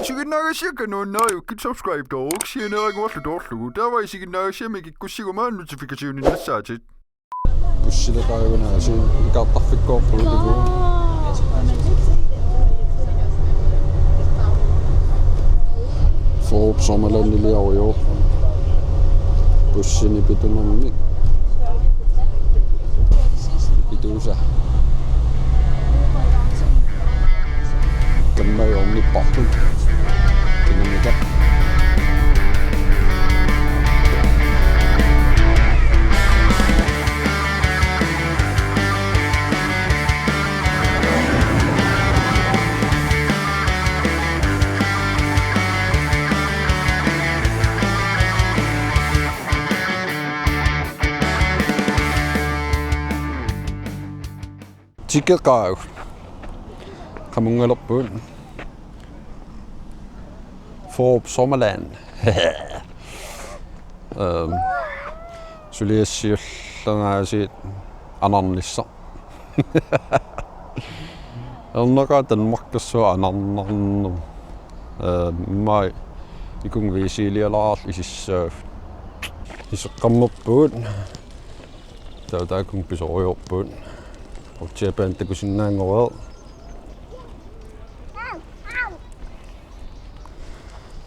지금 나가시니까 너 이렇게 subscribe 도 혹시 내가 왔을 때 올라오고 다와 지금 나가시면 이거 시고만 노티피케이션이 났어지. 부시를 가고 나시 이거 딱 픽고 보여주고. Fårup Sommerland-imi jo. Bussen i Dynosaw. Dynosaw. Kan man jo om i botten. Kinaana. Takorloorsinnaagukku. Kamungaloppuun. Fårup Sommerland. Suliassiullangaasiit anarnissa. Ernaqa Danmarkassua anarnarnum. Mai ikung viisilialaarl isissaaf. Iseqqammerpuun. Taakung pisoriorpuun. Piviusunngortissinnaavat.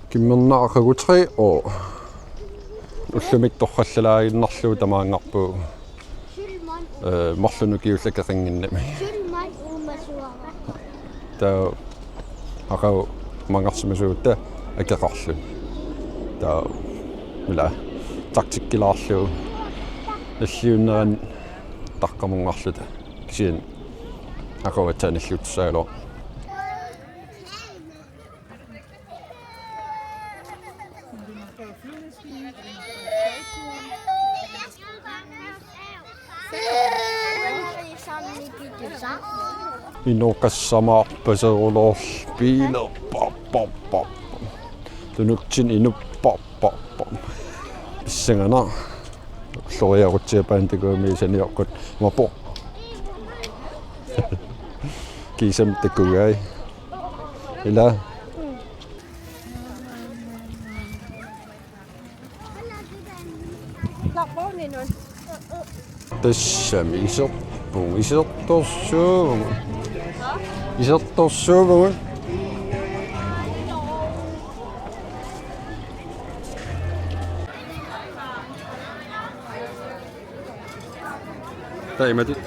Kimmernaaqagu 3 år. Ullumiktorrallalaaginnarluu tamaangarpuu. Morlunukiullakeringinnami. Taa aqau mangarsimasuutta akeqarlu. Taa mila taktikkilaarlu alliunneran taqqamungarluta. Kisiin aqavatsaanilluutsaalo. Inokassamaapaserulor piiler pop. Tunuktin inuppop. Pissangana. Lloriarutiapaantikuumiisaniorqut mapo. Kisam takugai. Ila. Tassami isortorsuuvungu. Isortorsuuvungu. Taimatit.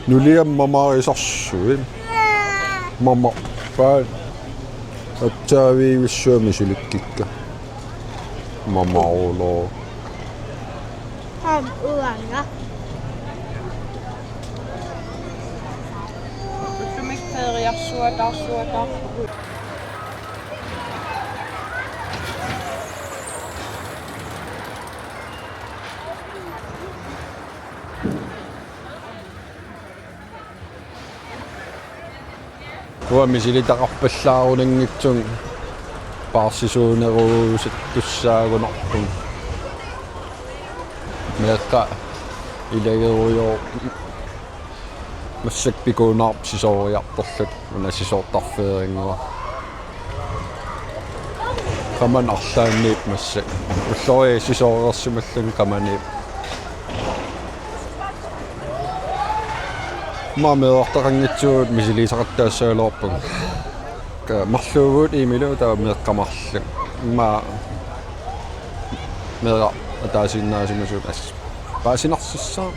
Nuliam mamaarisarsuin. Mamarpaat. Attaaviivissuamisulikkikka. Mamauloo. Uanga. Suota. Misilitarparpallaarunanngitsun paarsisuuneruusat tussaagunarpun meeqqa ilageruyor массакпикуунаар сисориарторлут унасисоортарфеерингуа каман арлаанниит массак уллори сисориерсималлун каманиит маамеортақангитсуут мисилисақаттаассаалуарпун марлуугуут имилу таа меэққамарлу меэра атаасиннаасимасуут ас паасинарсиссаа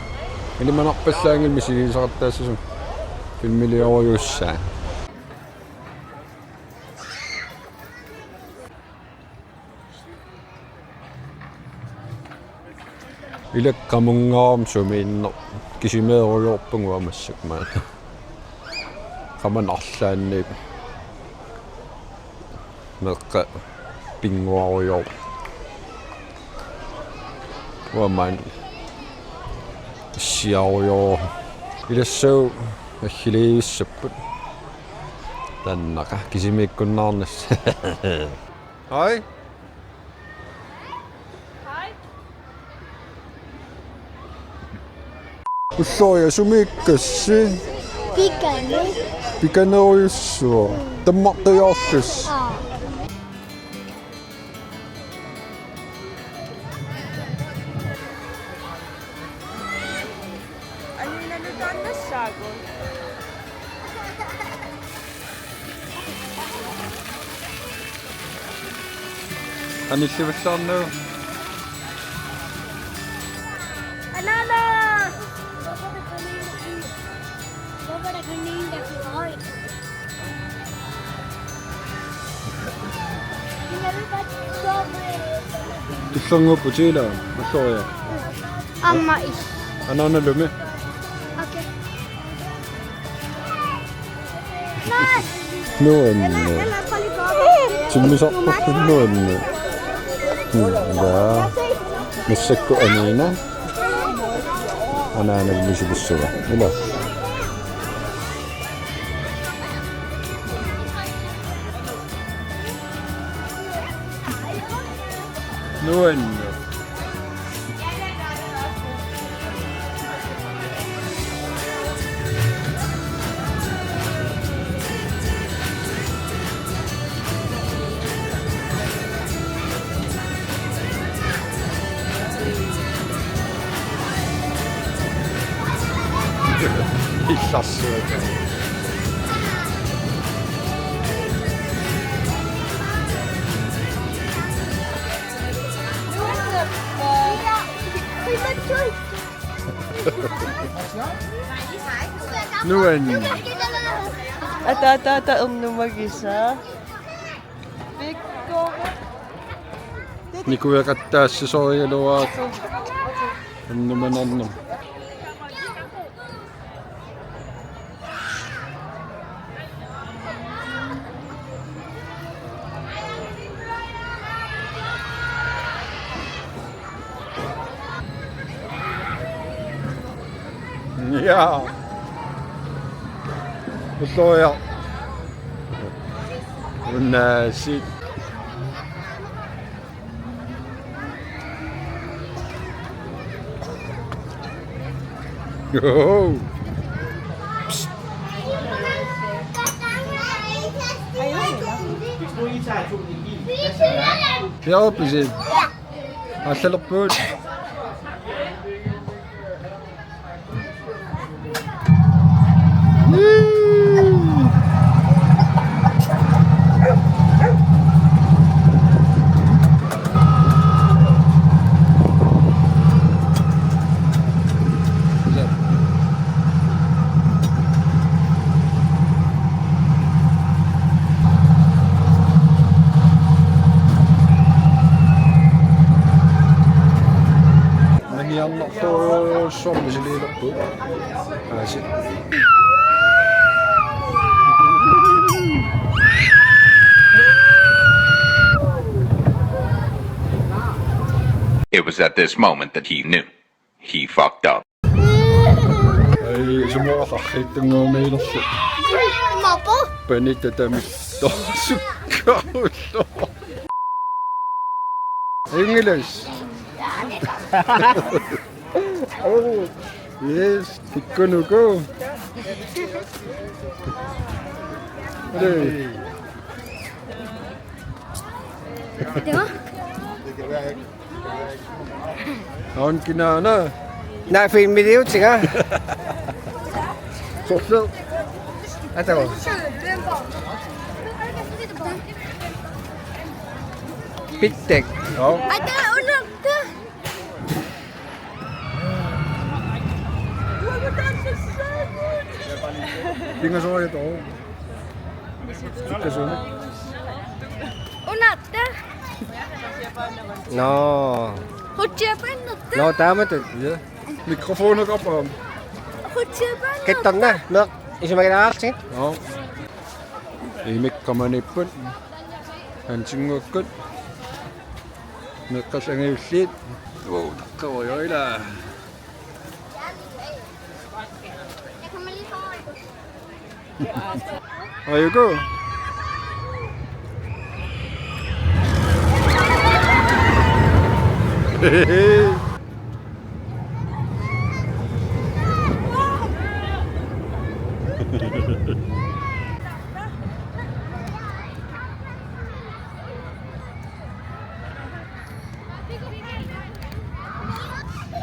илиманарпаллаангил мисилисақаттаассасун филмилиориуссаа илаккамунгаарам сумииннер кисимееруйорпунгуамассак маа каман арлаанниит меққа пингуаруйор уаман сиаруйор илассау ахилииссаппут Tannaka kisimikkunnaarnas. Hej. Ussoja sumikkäsi. Pikanoissua. Tammattajassis. Anni sivassannu. Banana! Baba da kanin da kai. Tussangupputila. Ussoja. Amma is. Anana lume. Okay. Mas! Noen. Ela paliko. Sumisakko noen. Da. Missekko anina. Anana bisibussuwa. Ila. Noen. Hissassuwa. Noen. Ata mag-isa. Pikko. Ni kuya kattaassa soiluat. Anno. Ja. Betul. Nasi. Oh. Ja, precies. Hij staat op punt. Yang nak tu som di sini tu. Asyik. It was at this moment that he knew. He fucked up. Ay, semua sakit tengok ni lah. Apa? Penit tetapi tak suka tu. English. Oh, yes, ikut. Hey. Tengok. Tahun kinaana. Nak film video juga. Sosok. Atau Pitek. Oh. Ada ulang tu. Tinggal semua itu. Suka semua. Unat tu. No. Hujan panas tu. No, tama tu. Ya. Mikrofon ook op. Hujan panas. Kita na. Look, isu makin aksi. Oh. Imik kamanipun. Hancing ngukut. Nakas ang isit. Oh, nakawayoy lah. There you go.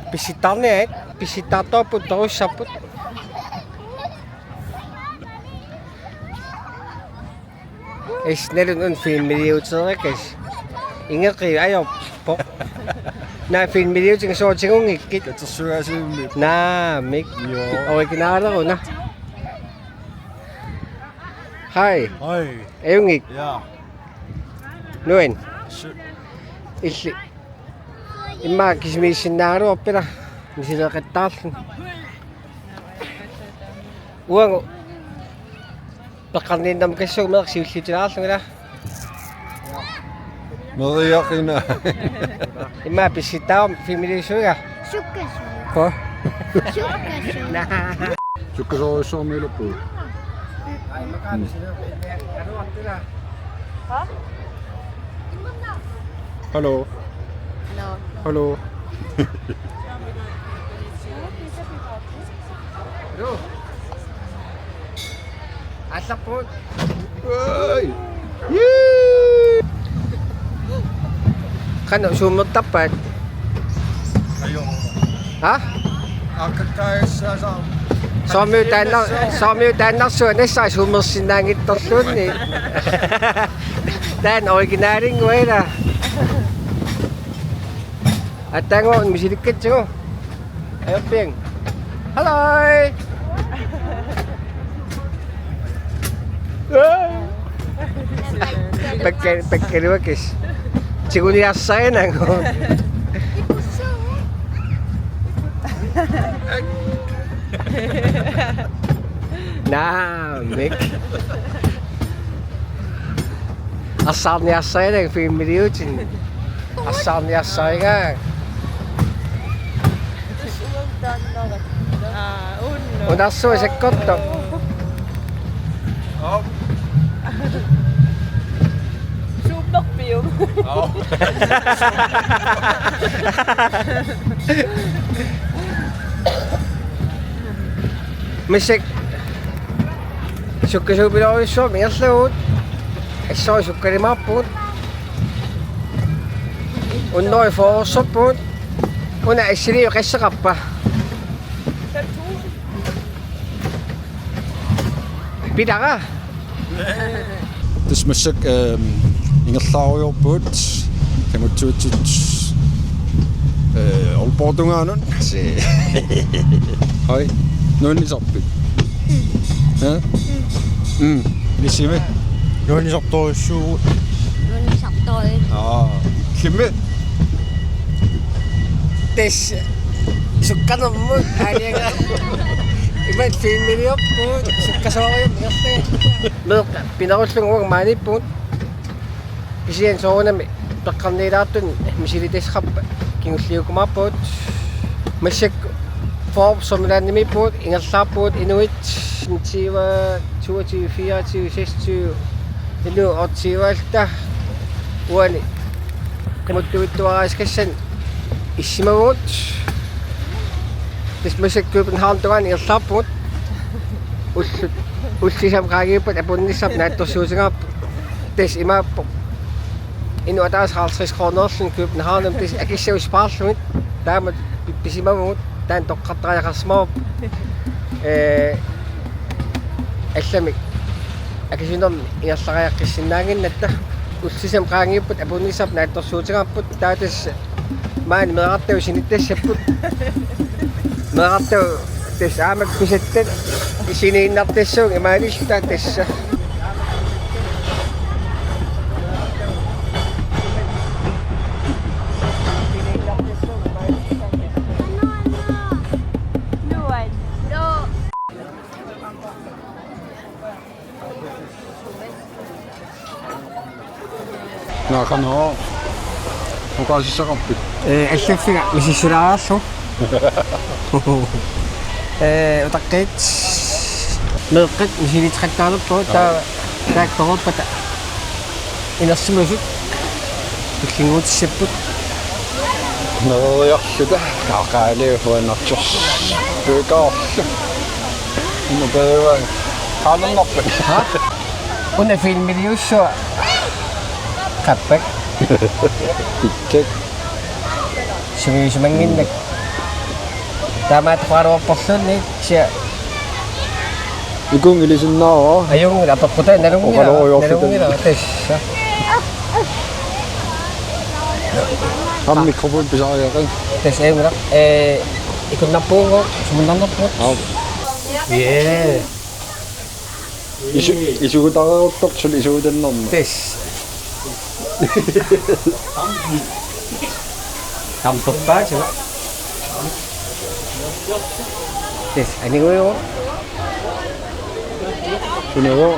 Bisitanet, bisitato po daw siya po. Snellen und filmmiljøet ingen kayo ayaw po. Na filmmiljøet yung så ting ikke. Det er så jeg Na, mig. Jo. Og kinala ko na. Hi, Hej. ayong ik. Ja. Noen. Shit. Isli. Imma kismisin naro opera. Misila katal. Uang. Pakanin dam kaso mak silsilas ngara. Maria Kina. Imma bisita filmmiljøet ja. Sukkersuge. Ko. Sukkersuge. Tycker du så mycket på? Hallå. No. Hallå. Asa po. Oj. Kano sumot tapat. Ha? Akakay sa Sommerland-imi så nästan Sommerland-imi torsunni. Dan originaling wala. At tango misilikit siya. Ayo ping. Hello. Pagkaliwakis. Siguro yasay na ko. Na, Mick. Asal niya sa'yo na yung filmmiljøet. Asal niya sa'yo nga. Og der så jeg godt da. Supernokbium. Musik. Sukker daw iso, may asawot. Iso sukker mapot. Unoy Fårup po. Una isiriyo kaysa kappa. Pida ka. Det smager ingen slager på det. Kan man tage til Aalborg-dungerne? Se. Hej. Nogen i soppen. Ja? Det siger vi. Nogen i soppen, der er sjov. Nun saktoy. Ja. Kæmpe. Tes. Sukker na mo. Aliyang. Iba filmmiljøet po. Sukker sa kayo. Look, pinakuslong ko ang money po. Kasi yan so na may kandidatun. Misilites ka. Kinusliw ko mapot. Masik. Fårup Sommerland-imi po. Ingat sa po. Inuit. 20, 22, 24, 26. Inu. 8, alta. Uwani. Magtuwit-tuwa kasi isimamot. Tes masik København tuan ingat sa po. Usisam kagi po. Epon nisap na ito susingap. Tes ima po. Inu atas halsres kronos in København. Tes akisya uspasyon. Dama pisimamot. Dan tokkat kaya kasmop. Eslamik. Akisinom ingat sa kaya kisinangin na ito. Usisam kagi po. Epon nisap na ito susingap po. Dates man makataw sinites siya po. Makataw. Tes amag pisetin. Isininap tesong imanis ta tes. Nuan. No. Naka na. Ang kasi sa kapit. Esef nga misisiraso. Utakit. Milkit misilit kaltalo po ta Так тороппата инерсимасут пиллингуутиссаппут Nederjorluta kaaqaaliuhuanarturs pyykaorlu innerperuan qaanernarput una filmidiussua qappak ikkak simiisumanginnak taamaat qaruarporlunni sia ikung ilisinnaaro ayung apapputa nalungira tassa ham mikrofon pisariaqan tess ayungra ikunnerpuungo sumunnernerput yeah isugutareruttortul isugutannerma tess tamperpaasima tess aniguyo sunero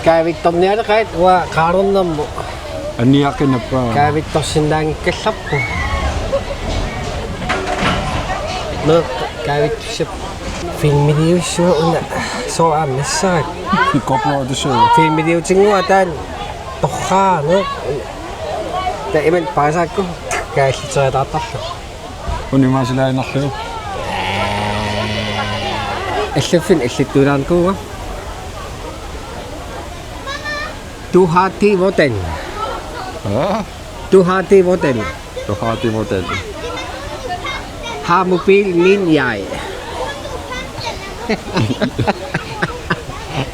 kaavittornialaqaat uа qaarunnermu anniaqinappa kaavittorsinnaagukkallarpu mer kaavittussap filmidiussua una soaammassaak kopnoodusuu filmidiutingua taan torraanu ta iman paasaakku kaallitseriataartarlu unimaasilainarlu аллаффин аллаттуулаарникууга Du har det hvordan? Du har det hvordan? Du har det hvordan? Har mobil min jeg?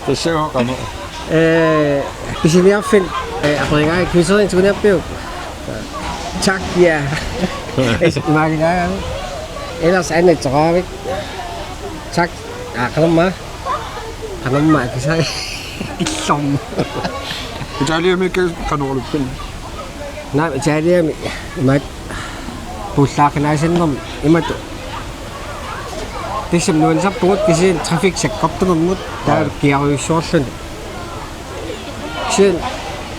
Det ser jo godt ud. Hvis jeg lige opfind, bringer jeg kvitseret ind til den her bøv. Tak, ja. Mange gange. Ellers er det travlt. Tak. Kan du mig? Kan du mig? Kan jeg sige? Italia med Takorloorsinnaagukku. Nej, Italia med bussaakanaisinnerm imatu. Det som nu er så brugt, det er en trafiksekopter mod der gearrøssorsen. Siden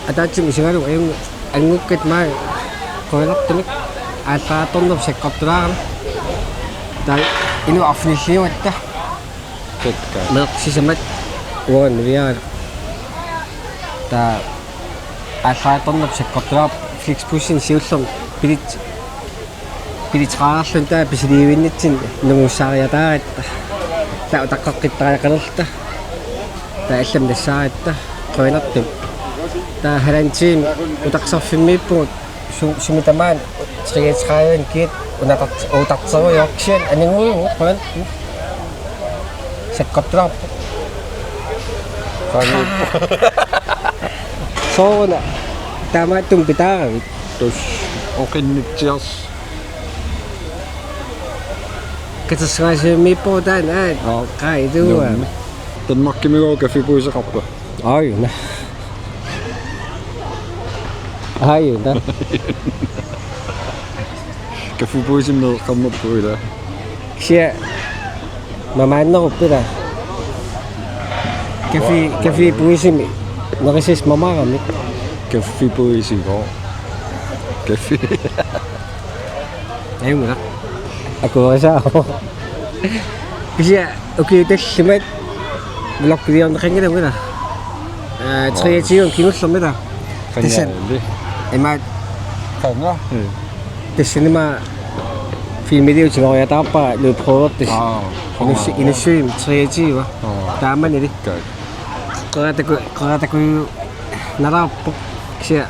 at der til mig er en angukket mig koelaptnik. Altså tonnum sekopter der endnu offentligt der. Med sisamat uan vi er der altså tonnum sekopter flixbussin siullum Pilitраарлун таа писиливиннитсин нугуссаариатааритта таа таққаққиттариақалерта таа аллам нассаариатта қуинартум таа халантиим утақсарфиммииппугут сумитамаан 33 кит утартеруйорксиан анингуйгу қуин саккоттрааппу соона таамааттум питааравит тус оқиннитсиарс Katastrofe på den nej du den makke mig og kaffe på sig kappa. Oj nej. Ej nej. Kaffe på sig med kommer på i dag. Sia mamma no pera. Kaffe på sig når jeg ses mamma ramit. Kaffe på sig går. Kaffe. Ayun na. Ako rasa ako. Kasi okay det simet blok diyan nakingin mo na. 23 kilos mo na. Kasi ema kanga. Det cinema filmideo til jeg der bare løb prøver det. Initium 23 tama ni. Kaya ko narap siya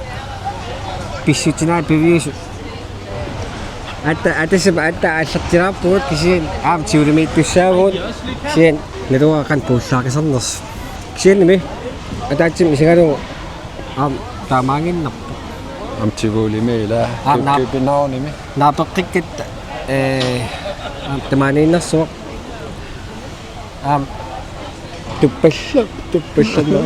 pisutina piviusunngortissinnaavat Ata sa tiraput kasi am tiurimit pisavut sien netua kan pussaakisannas sien nimi atachim isigaro tamangin nap am tivoli mela kipinao nimi napakikit tamanin na so tupasla na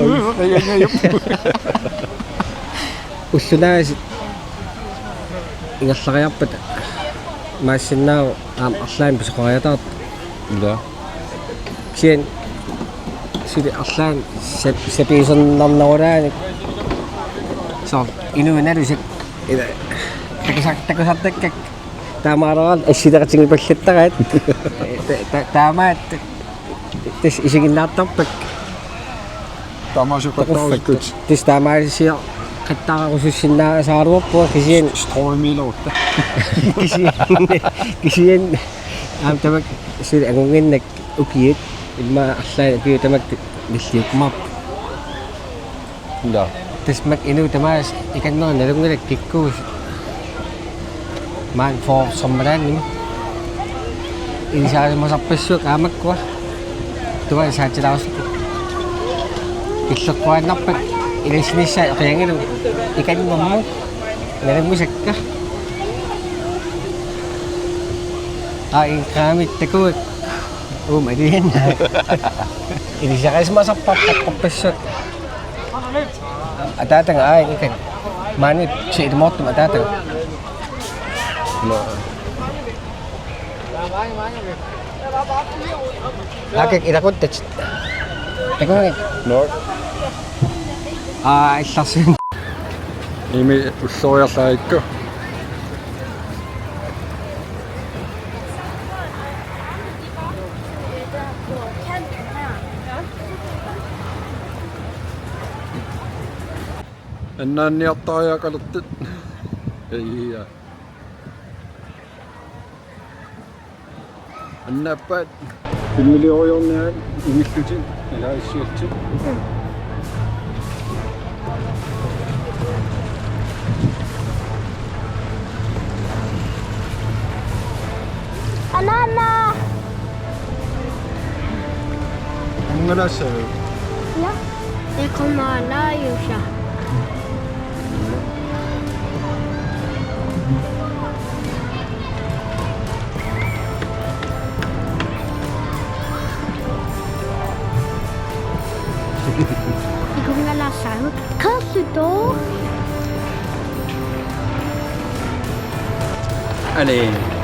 usulas ingasakayapat Masinaw aslan bisa kaya da sien sidi aslan sepisan nam nawara so inu na rin takusak tama ron sida katsing pagsita kahit tama tis isigin laptop тамасуқаттариккут тис таамаалисиа қаттаарусуссинаа саарууппуа кисиан строимилорта кисиан тамак сил агунгиннак укиит имма арлаа киу тамак ниллиукмап да тисмак ину тамаас иканнера налунгилак киккуус маан for Sommerland-ими инсаалимасарпассук аамаккуа туа саатилаусукку иллерпуаннарпак иласнissaa qiangilу иканнэрму налангусакка инкаамит такуак алиен илисарисмасарпарпаппассук атаатага икан маани сиидмортум атаатага Akik ilakuttat. Takungit. no Illarsin. ими уллориарлаикку аннаанниартариакалертут ия аннаппат фимилиориорниан имиллутин илаассиутсит Anana. ангаласаа Ja. Det kommer alla Jusha. Det kommer alla sagt. Kanske då? allez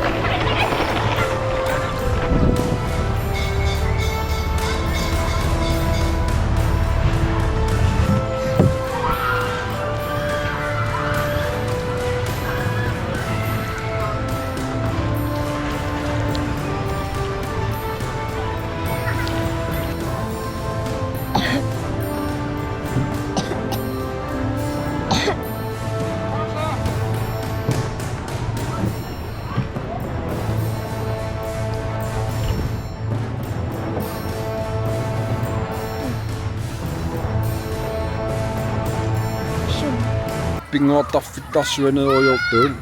пингуартарфиттарсуанеруйортуун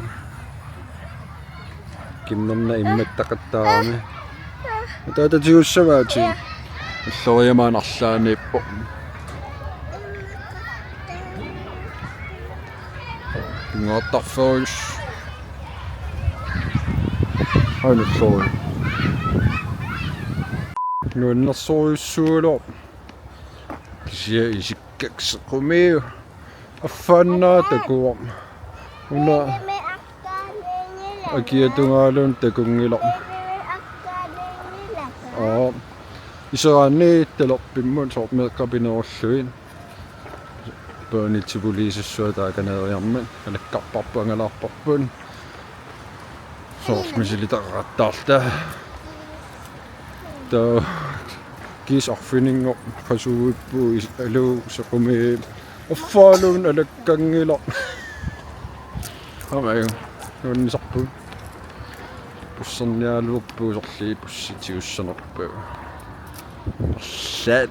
кимнерна имматтақаттаарами таататигуссаваати уллориамаан арлаанииппо пингуартарферус хайнуссори нуаннерсориуссуулоо кисия исиккаксеқумиу аффаннаа такуам уна акиатунгаалун такунгило исераанни талерпиммун соормеэккапинеруллуин паанитсипулисуссуа тааканериарман алаккарпарпангалаарпарпун соорсмисилитарраттаарта та кисарфинингор фасууиппу алуу сеқуми аффаалуун алаккангила амаю нуннисарпу пуссерниалууппуусорлии пусситигуссанерпу саат